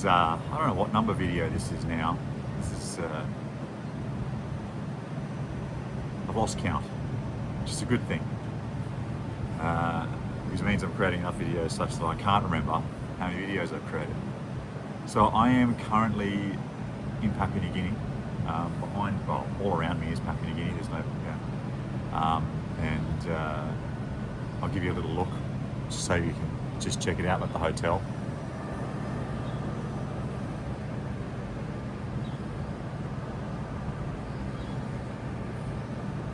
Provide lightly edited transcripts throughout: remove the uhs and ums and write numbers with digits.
is, I don't know what number video this is now. This is, I've lost count, which is a good thing. Because it means I'm creating enough videos such that I can't remember how many videos I've created. So I am currently in Papua New Guinea. All around me is Papua New Guinea. There's no, I'll give you a little look so you can just check it out at the hotel.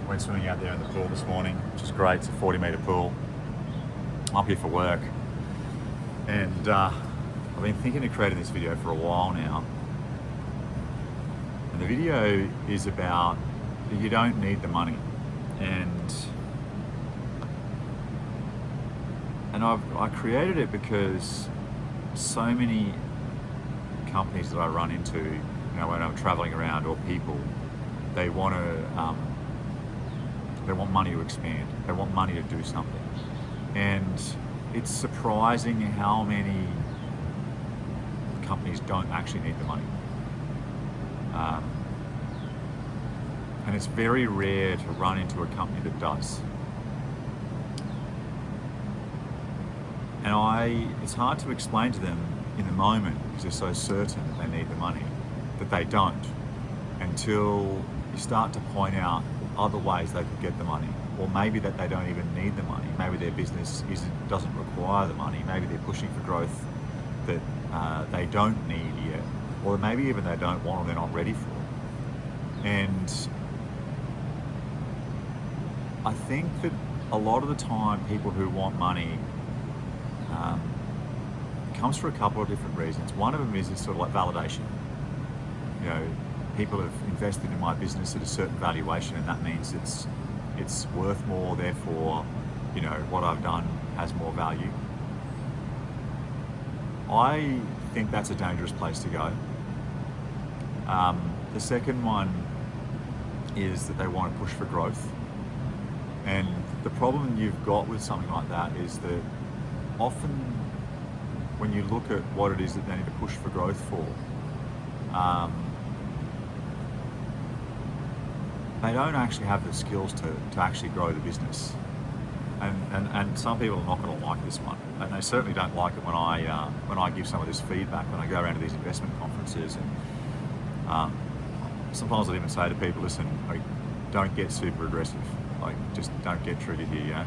Went swimming out there in the pool this morning, which is great. It's a 40-metre pool. I'm up here for work, and I've been thinking of creating this video for a while now. And the video is about that you don't need the money, and I created it because so many companies that I run into, when I'm traveling around, or people, they want money to expand. They want money to do something, and it's surprising how many companies don't actually need the money. And it's very rare to run into a company that does. And it's hard to explain to them in the moment, because they're so certain that they need the money, that they don't, until you start to point out other ways they could get the money, or maybe that they don't even need the money. Maybe their business doesn't require the money. Maybe they're pushing for growth that they don't need yet, or maybe even they don't want, or they're not ready for. And I think that a lot of the time, people who want money comes for a couple of different reasons. One of them is sort of like validation. People have invested in my business at a certain valuation, and that means it's worth more. Therefore, what I've done has more value. I think that's a dangerous place to go. The second one is that they want to push for growth. And the problem you've got with something like that is that often when you look at what it is that they need to push for growth for, they don't actually have the skills to actually grow the business. And some people are not going to like this one, and they certainly don't like it when I give some of this feedback, when I go around to these investment conferences. And sometimes I'll even say to people, listen, don't get super aggressive. Just don't get triggered here.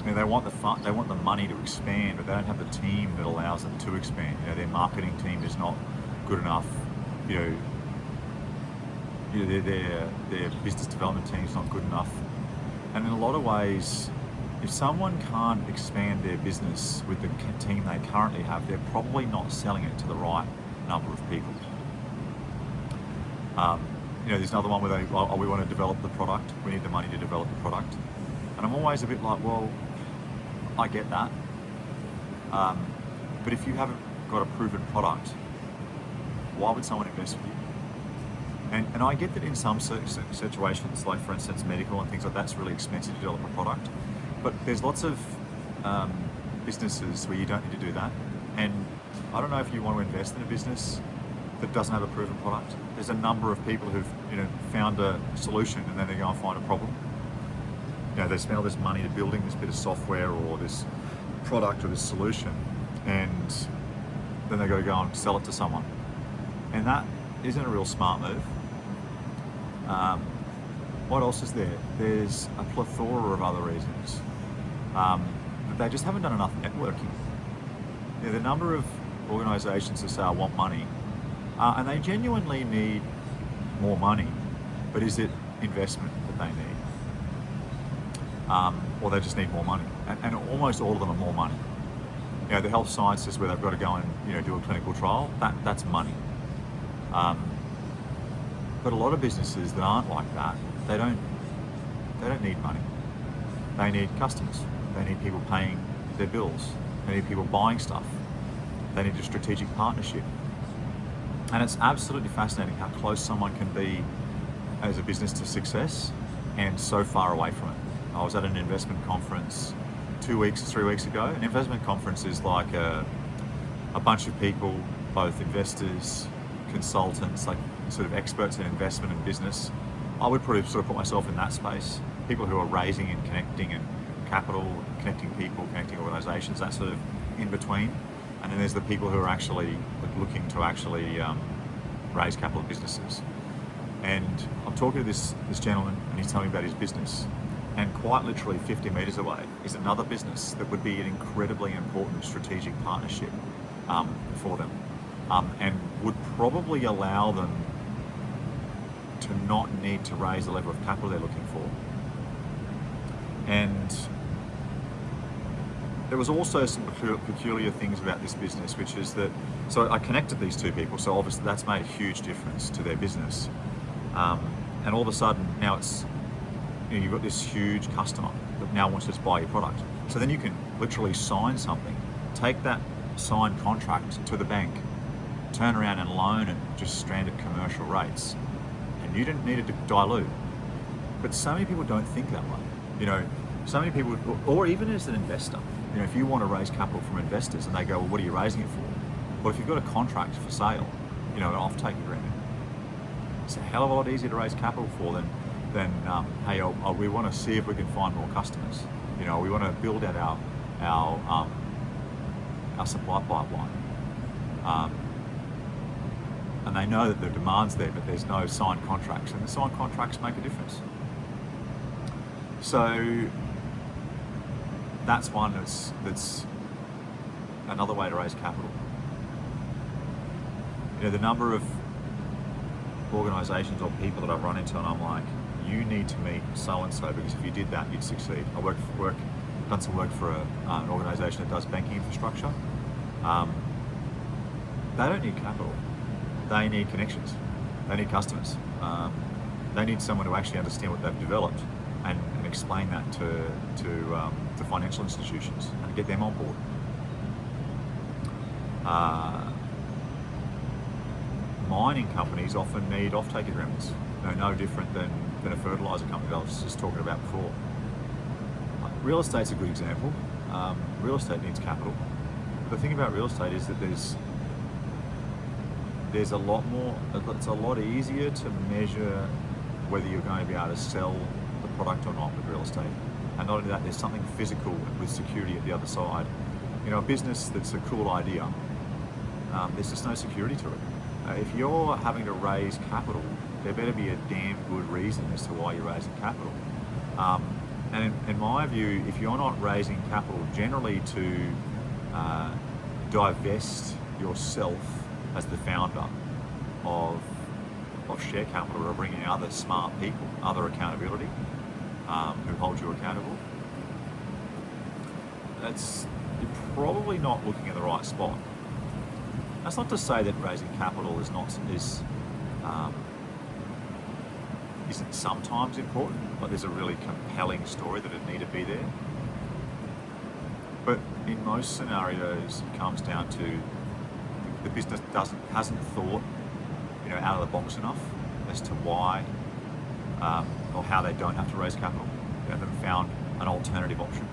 They want the money to expand, but they don't have the team that allows them to expand. Their marketing team is not good enough. Their business development team is not good enough. And in a lot of ways, if someone can't expand their business with the team they currently have, they're probably not selling it to the right number of people. There's another one where we want to develop the product. We need the money to develop the product. And I'm always a bit like, well, I get that. But if you haven't got a proven product, why would someone invest with you? And I get that in some situations, like for instance medical and things like that, it's really expensive to develop a product. But there's lots of businesses where you don't need to do that. And I don't know if you want to invest in a business that doesn't have a proven product. There's a number of people who've found a solution, and then they go and find a problem. They spend all this money to building this bit of software or this product or this solution, and then they've got to go and sell it to someone. And that isn't a real smart move. What else is there? There's a plethora of other reasons. But they just haven't done enough networking. The number of organisations that say, I want money, and they genuinely need more money, but is it investment that they need? Or they just need more money? And almost all of them are more money. The health sciences where they've got to go and do a clinical trial, that's money. But a lot of businesses that aren't like that, they don't need money. They need customers. They need people paying their bills. They need people buying stuff. They need a strategic partnership. And it's absolutely fascinating how close someone can be as a business to success and so far away from it. I was at an investment conference 3 weeks ago. An investment conference is like a bunch of people, both investors, consultants, like sort of experts in investment and business. I would probably sort of put myself in that space. People who are raising and connecting and capital, connecting people, connecting organisations, that sort of in between. And then there's the people who are actually looking to actually raise capital businesses. And I'm talking to this gentleman, and he's telling me about his business. And quite literally 50 metres away is another business that would be an incredibly important strategic partnership for them, and would probably allow them to not need to raise the level of capital they're looking for. And there was also some peculiar things about this business, which is that, so I connected these two people, so obviously that's made a huge difference to their business. And all of a sudden, now it's, you've got this huge customer that now wants to just buy your product. So then you can literally sign something, take that signed contract to the bank, turn around and loan it just stranded commercial rates. And you didn't need it to dilute. But so many people don't think that way. So many people, or even as an investor, if you want to raise capital from investors and they go, well, what are you raising it for? Well, if you've got a contract for sale, an offtake agreement, it's a hell of a lot easier to raise capital for than hey, we want to see if we can find more customers. We want to build out our supply pipeline. And they know that the demand's there, but there's no signed contracts, and the signed contracts make a difference. So that's one that's another way to raise capital. The number of organisations or people that I've run into, and I'm like, you need to meet so and so, because if you did that, you'd succeed. I done some work for an organisation that does banking infrastructure. They don't need capital. They need connections. They need customers. They need someone to actually understand what they've developed and explain that to financial institutions and get them on board. Mining companies often need offtake agreements. No different than a fertiliser company that I was just talking about before. Real estate's a good example. Real estate needs capital. But the thing about real estate is that there's a lot more, it's a lot easier to measure whether you're going to be able to sell the product or not with real estate. And not only that, there's something physical with security at the other side. A business that's a cool idea, there's just no security to it. If you're having to raise capital, there better be a damn good reason as to why you're raising capital. And in my view, if you're not raising capital generally to divest yourself as the founder of share capital, or bringing other smart people, other accountability, who hold you accountable, you're probably not looking at the right spot. That's not to say that raising capital isn't sometimes important, but there's a really compelling story that it need to be there. But in most scenarios, it comes down to the business hasn't thought, out of the box enough as to why or how they don't have to raise capital. They haven't found an alternative option.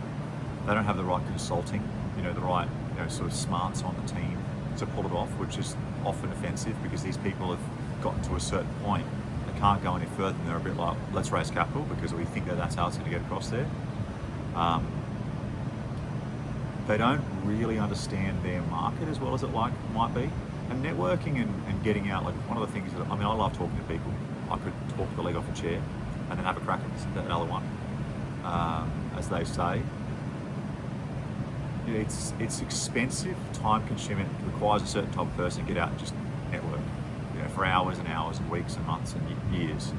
They don't have the right consulting, the right sort of smarts on the team to pull it off, which is often offensive because these people have gotten to a certain point. They can't go any further, and they're a bit like, let's raise capital because we think that's how it's going to get across there. They don't really understand their market as well as it might be. And networking and getting out, like one of the things that, I love talking to people. I could talk the leg off a chair and then have a crack at another one, as they say. It's expensive, time consuming, it requires a certain type of person to get out and just network, for hours and hours and weeks and months and years.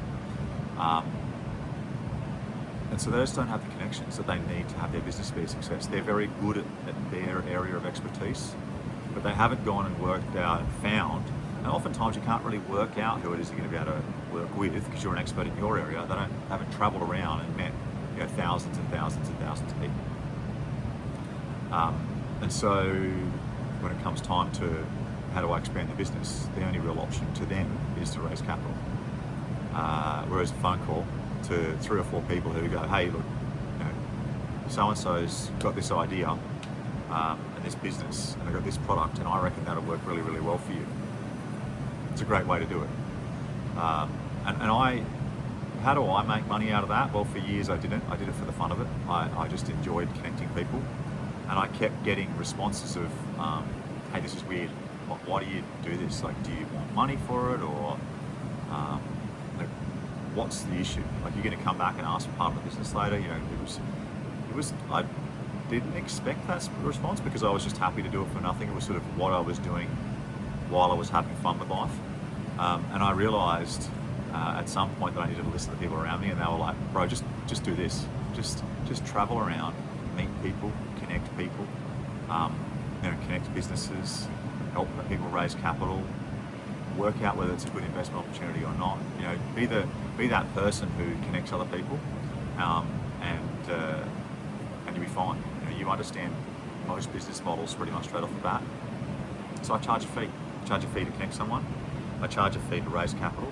And so they just don't have the connections that they need to have their business be a success. They're very good at their area of expertise, but they haven't gone and worked out and found, and oftentimes you can't really work out who it is you're going to be able to work with because you're an expert in your area. They haven't travelled around and met thousands and thousands and thousands of people. And so when it comes time to how do I expand the business, the only real option to them is to raise capital. Whereas a phone call to 3 or 4 people who go, hey, look, so-and-so's got this idea, and this business and I've got this product and I reckon that'll work really, really well for you. It's a great way to do it. How do I make money out of that? Well, for years I didn't. I did it for the fun of it. I just enjoyed connecting people, and I kept getting responses of, hey, this is weird. Why do you do this? Like, do you want money for it, or like, what's the issue? Like, you're going to come back and ask for part of the business later? You know, it was. I didn't expect that response because I was just happy to do it for nothing. It was sort of what I was doing while I was having fun with life, and I realised at some point that I needed to listen to people around me, and they were like, bro, just do this. Just travel around, meet people, connect people, connect businesses, help people raise capital, work out whether it's a good investment opportunity or not. You know, be that person who connects other people, and you'll be fine. You know, you understand most business models pretty much straight off the bat. So I charge a fee. I charge a fee to connect someone. I charge a fee to raise capital.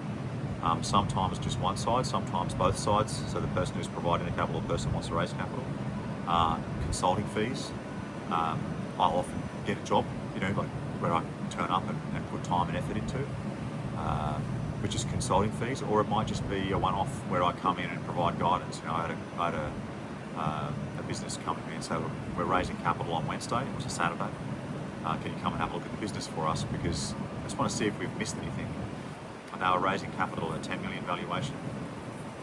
Sometimes just one side, sometimes both sides. So the person who's providing the capital, the person who wants to raise capital. Consulting fees. I'll often get a job, like where I turn up and put time and effort into, which is consulting fees, or it might just be a one-off where I come in and provide guidance. I had a business come to me and say, look, we're raising capital on Wednesday. It was a Saturday. Can you come and have a look at the business for us? Because I just want to see if we've missed anything. And they were raising capital at a 10 million valuation,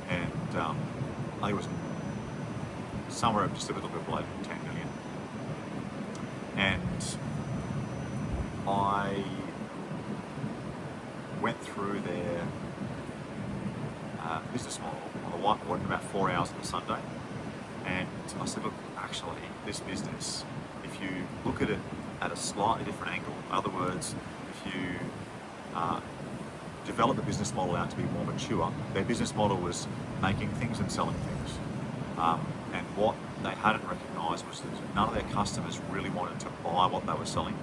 and I think it was somewhere just a little bit below 10 million. And I went through their business model on the whiteboard in about 4 hours on a Sunday, and I said, look, actually, this business, if you look at it at a slightly different angle, in other words, if you develop the business model out to be more mature, their business model was making things and selling things. And what they hadn't recognised was that none of their customers really wanted to buy what they were selling.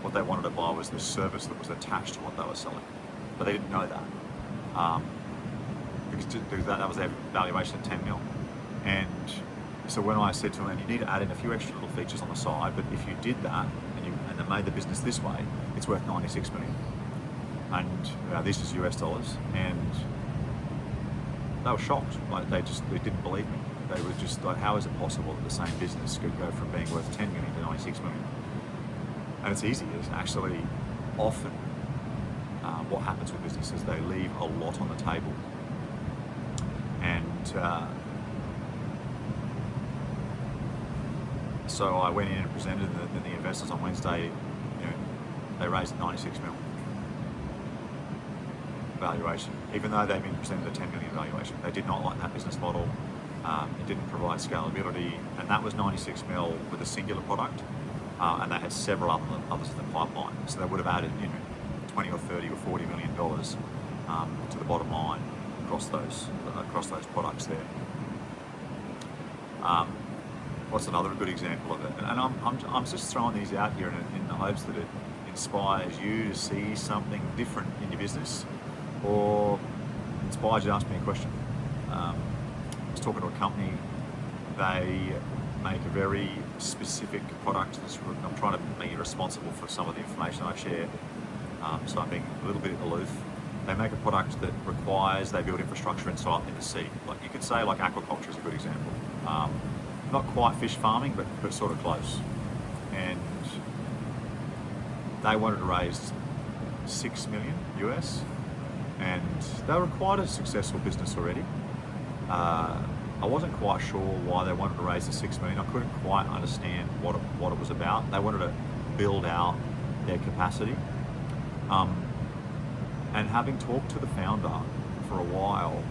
What they wanted to buy was the service that was attached to what they were selling. But they didn't know that. Because to do that was their valuation at 10 mil. And so when I said to them, you need to add in a few extra little features on the side, but if you did that and they made the business this way, it's worth 96 million. And this is US dollars, and they were shocked. Like they didn't believe me. They were just like, how is it possible that the same business could go from being worth 10 million to 96 million? And it's easy. It's actually often what happens with businesses, they leave a lot on the table. And so I went in and presented the investors on Wednesday. They raised 96 million valuation, even though they've been presented a 10 million valuation. They did not like that business model. It didn't provide scalability, and that was 96 mil with a singular product, and they had several others in the pipeline. So they would have added, 20 or 30 or 40 million dollars to the bottom line across those products there. What's another good example of it? And I'm just throwing these out here in the hopes that it inspires you to see something different in your business, or inspires you to ask me a question. I was talking to a company. They make a very specific product. I'm trying to be responsible for some of the information I share, so I'm being a little bit aloof. They make a product that requires they build infrastructure in the sea. Like you could say, like aquaculture is a good example. Not quite fish farming, but sort of close. And they wanted to raise 6 million US, and they were quite a successful business already. I wasn't quite sure why they wanted to raise the 6 million. I couldn't quite understand what it was about. They wanted to build out their capacity. And having talked to the founder for a while,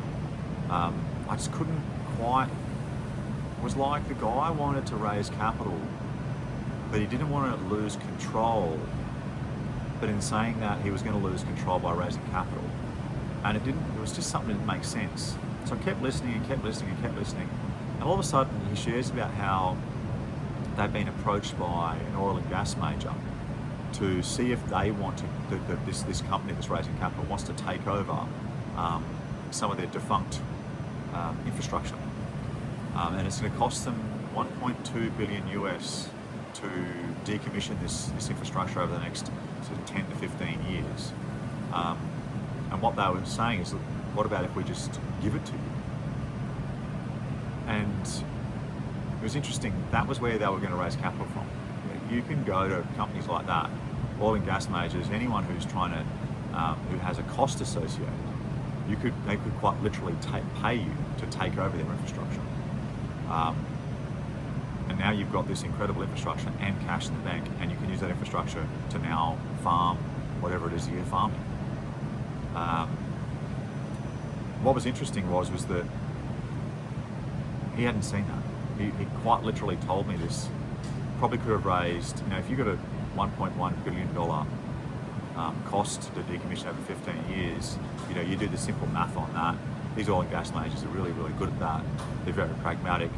I just couldn't quite. It was like the guy wanted to raise capital, but he didn't want to lose control. But in saying that, he was going to lose control by raising capital, and it was just something that didn't make sense. So I kept listening and kept listening and kept listening, and all of a sudden he shares about how they've been approached by an oil and gas major to see if they want to, this company that's raising capital wants to take over some of their defunct infrastructure. And it's going to cost them 1.2 billion US to decommission this infrastructure over the next sort of 10 to 15 years. And what they were saying is, look, what about if we just give it to you? And it was interesting, that was where they were going to raise capital from. You can go to companies like that, oil and gas majors, anyone who's trying to, who has a cost associated, they could quite literally pay you to take over their infrastructure. And now you've got this incredible infrastructure and cash in the bank, and you can use that infrastructure to now farm whatever it is you're farming. What was interesting was that he hadn't seen that. He quite literally told me this. Probably could have raised, if you got a $1.1 billion cost to decommission over 15 years, you do the simple math on that. These oil and gas majors are really, really good at that. They're very pragmatic.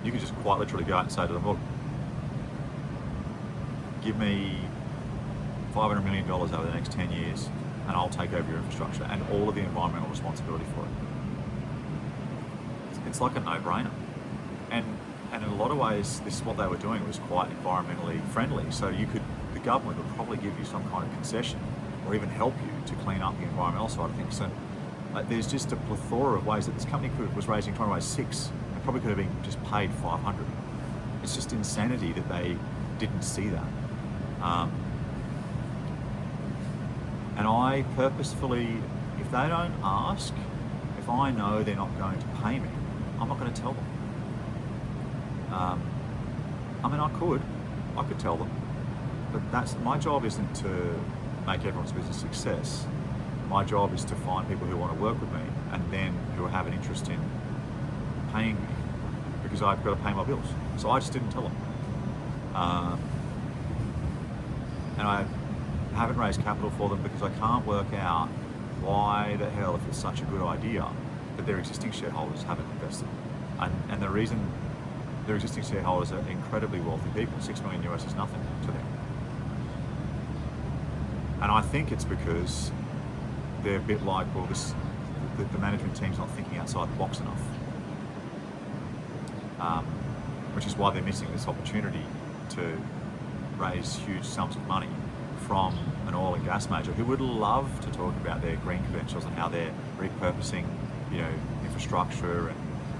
You could just quite literally go out and say to them, look, give me $500 million over the next 10 years and I'll take over your infrastructure and all of the environmental responsibility for it. It's like a no-brainer. And in a lot of ways, what they were doing was quite environmentally friendly. So the government would probably give you some kind of concession or even help you to clean up the environmental side of things. So there's just a plethora of ways that this company was trying to raise 6 and probably could have been just paid 500. It's just insanity that they didn't see that. And I purposefully, if they don't ask, if I know they're not going to pay me, I'm not going to tell them. I could tell them, but my job isn't to make everyone's business a success. My job is to find people who want to work with me and then who have an interest in paying me, because I've got to pay my bills. So I just didn't tell them. And I haven't raised capital for them because I can't work out why the hell, if it's such a good idea, that their existing shareholders haven't invested. And the reason their existing shareholders are incredibly wealthy people, $6 million US is nothing to them. And I think it's because they're a bit like, well, the management team's not thinking outside the box enough. Which is why they're missing this opportunity to raise huge sums of money from an oil and gas major who would love to talk about their green credentials and how they're repurposing, infrastructure, and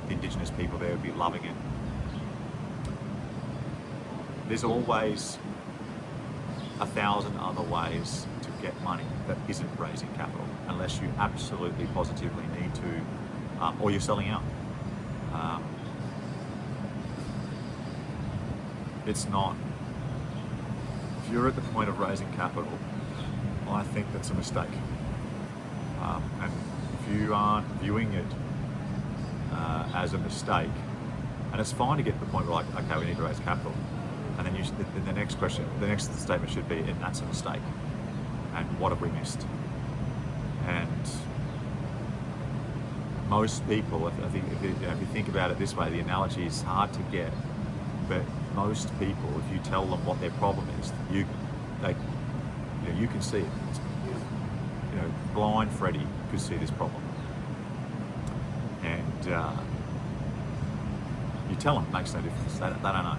the indigenous people there would be loving it. There's always 1,000 other ways to get money that isn't raising capital, unless you absolutely positively need to, or you're selling out. It's not. If you're at the point of raising capital, I think that's a mistake. And if you aren't viewing it as a mistake, and it's fine to get to the point where, like, okay, we need to raise capital, and then the next statement should be, and that's a mistake, and what have we missed? And most people, I think, if you think about it this way, the analogy is hard to get, but most people, if you tell them what their problem is, you can see it. Blind Freddy could see this problem, and you tell them it makes no difference. They don't know.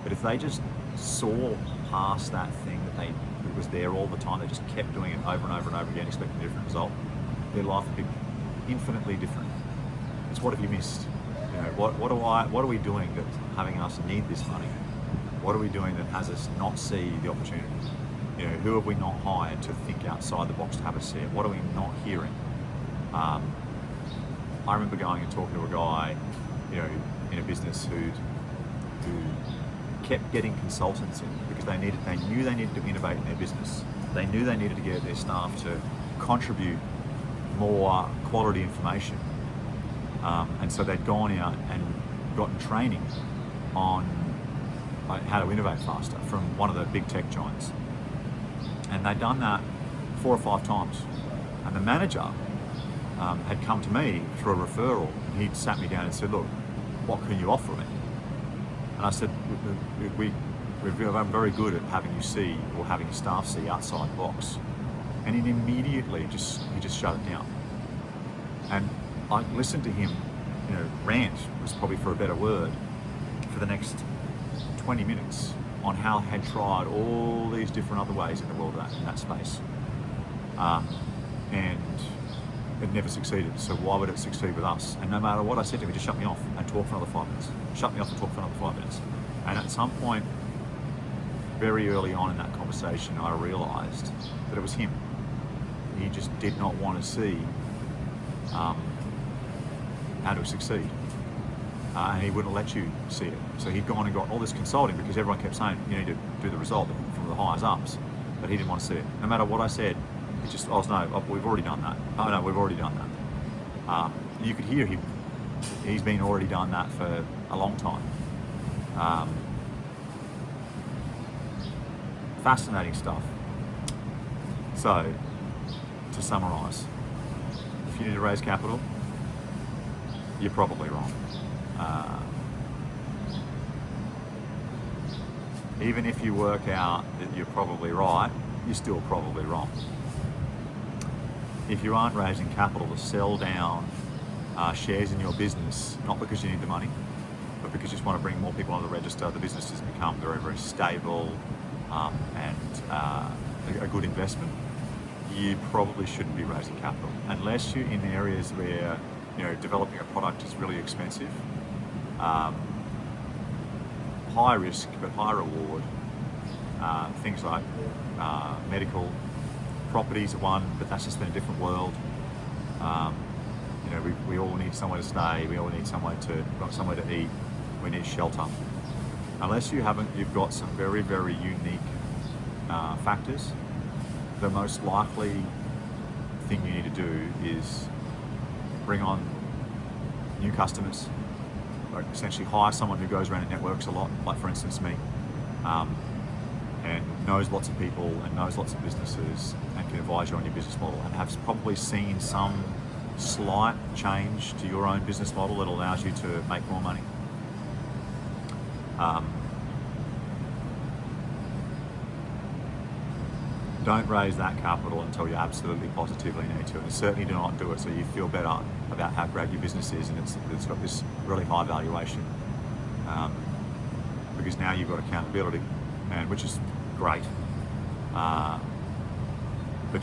But if they just saw past that thing that was there all the time, they just kept doing it over and over and over again, expecting a different result, their life would be infinitely different. It's what have you missed? What are we doing that's having us need this money? What are we doing that has us not see the opportunity? Who have we not hired to think outside the box to have us see it? What are we not hearing? I remember going and talking to a guy, in a business who kept getting consultants in because they knew they needed to innovate in their business. They knew they needed to get their staff to contribute more quality information. And so they'd gone out and gotten training on how to innovate faster from one of the big tech giants. And they'd done that 4 or 5 times. And the manager had come to me through a referral. He'd sat me down and said, look, what can you offer me? And I said, I'm very good at having you see, or having staff see outside the box. And he immediately just shut it down. And I listened to him, rant was probably for a better word, for the next 20 minutes on how he had tried all these different other ways in the world in that space, and it never succeeded. So why would it succeed with us? And no matter what I said to him, he just shut me off and talk for another 5 minutes. Shut me off and talk for another 5 minutes. And at some point, very early on in that conversation, I realised that it was him. He just did not want to see how to succeed. And he wouldn't let you see it. So he'd gone and got all this consulting because everyone kept saying, you need to do the result from the highs ups, but he didn't want to see it. No matter what I said, he just, we've already done that. Oh no, we've already done that. You could hear he's been already done that for a long time. Fascinating stuff. So, to summarise, if you need to raise capital, you're probably wrong. Even if you work out that you're probably right, you're still probably wrong. If you aren't raising capital to sell down shares in your business, not because you need the money, but because you just want to bring more people on the register, the business has become very, very stable and a good investment, you probably shouldn't be raising capital. Unless you're in areas where developing a product is really expensive, high risk but high reward. Things like medical properties are one, but that's just in a different world. We all need somewhere to stay. We all need somewhere to eat. We need shelter. Unless you've got some very, very unique factors, the most likely thing you need to do is bring on new customers, like essentially hire someone who goes around and networks a lot, like for instance me, and knows lots of people and knows lots of businesses and can advise you on your business model and have probably seen some slight change to your own business model that allows you to make more money. Don't raise that capital until you absolutely positively need to, and certainly do not do it so you feel better about how great your business is and it's got this really high valuation, because now you've got accountability, and which is great, but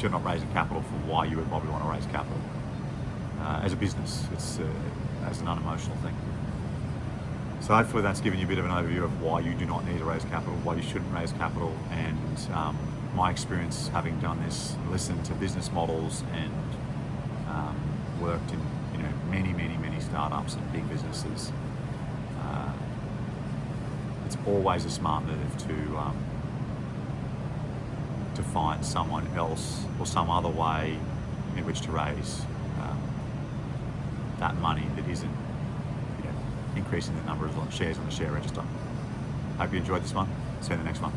you're not raising capital for why you would probably want to raise capital. As a business, it's as an unemotional thing. So hopefully that's given you a bit of an overview of why you do not need to raise capital, why you shouldn't raise capital, and my experience having done this, listened to business models and worked in many startups and big businesses. It's always a smart move to find someone else or some other way in which to raise that money that isn't increasing the number of shares on the share register. Hope you enjoyed this one. See you in the next one.